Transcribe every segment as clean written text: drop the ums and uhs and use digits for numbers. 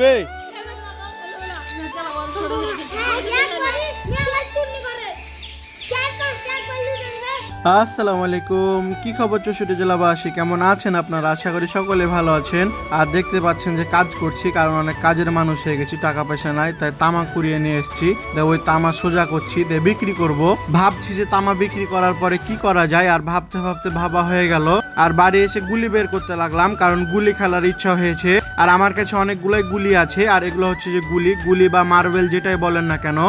বে আসসালামু আলাইকুম। কি খবর চৌষট্টি জেলাবাসী, কেমন আছেন আপনারা? আশা করি সকলে ভালো আছেন। আর দেখতে পাচ্ছেন যে কাজ করছি, কারণ অনেক কাজের মানুষ হয়ে গেছি, টাকা পয়সা নাই, তাই তামা কুড়িয়ে নিয়ে এসেছি। ওই তামা সোজা করছি, বিক্রি করব। ভাবছি যে তামা বিক্রি করার পরে কি করা যায়, আর ভাবতে ভাবতে ভাবা হয়ে গেল। আর বাড়ি এসে গুলি বের করতে লাগলাম, কারণ গুলি খেলার ইচ্ছা হয়েছে। আর আমার কাছে অনেকগুলোই গুলি আছে, আর এগুলো হচ্ছে যে গুলি বা মার্বেল যেটাই বলেন না কেন।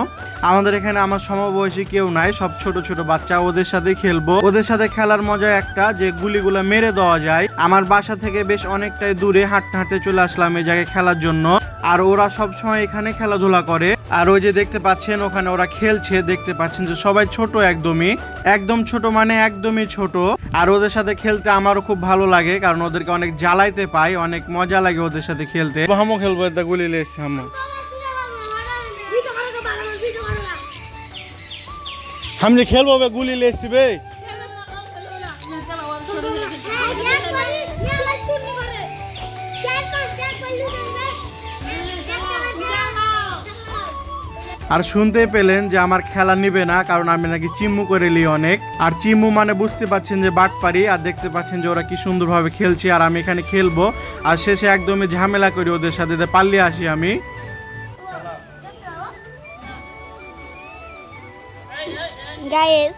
আমাদের এখানে আমার সমবয়সী কেউ নাই, সব ছোট ছোট বাচ্চা, ওদের সাথে খেলবো। ওদের সাথে খেলার মজা একটা যে গুলিগুলো মেরে দেওয়া যায়। আমার বাসা থেকে বেশ অনেকটাই দূরে হাঁটতে হাঁটতে চলে আসলাম এই জায়গায় খেলার জন্য। আর ওরা সব সময় এখানে খেলাধুলা করে। আর ওই যে দেখতে পাচ্ছেন ওখানে ওরা খেলছে, দেখতে পাচ্ছেন যে সবাই ছোট, একদম ছোট, মানে একদমই ছোট। আর ওদের সাথে খেলতে আমারও খুব ভালো লাগে, কারণ ওদেরকে অনেক জ্বালাইতে পাই, অনেক মজা লাগে ওদের সাথে খেলতে। হামো খেলবো, এটা গুলি লেস হামো हम जे खेलबो बे गुली लेसी बे আর শুনতে পেলেন যে আমার খেলা নিবে না, কারণ আমি নাকি চিম্মু করে লি অনেক। আর চিম্মু মানে বুঝতে পাচ্ছেন যে বাটপারি। আর দেখতে পাচ্ছেন যে ওরা কি সুন্দরভাবে খেলছে, আর আমি এখানে খেলবো। আর শেষে একদমই ঝামেলা করি ওদের সাথে, পাল্লিয়ে আসি আমি। গাইস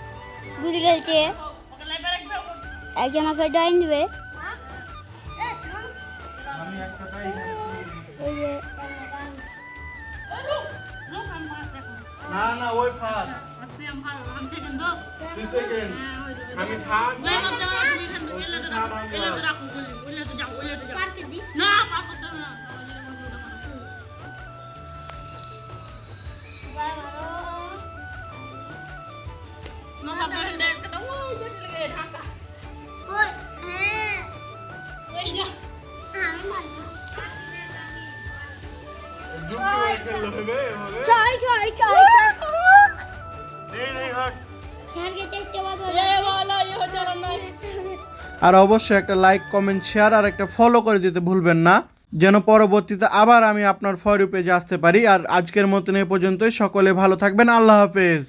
গুলি খেলছে, একজন আমাকে ডাইন দিবে। না না ওই ফার আমি সেকেন্ড আমি থার্ড না আর অবশ্যই একটা লাইক, কমেন্ট, শেয়ার আর একটা ফলো করে দিতে ভুলবেন না, যেন পরবর্তীতে আবার আমি আপনার ফর ইউ পেজে আসতে পারি। আর আজকের মতন এই পর্যন্তই। সকলে ভালো থাকবেন। আল্লাহ হাফেজ।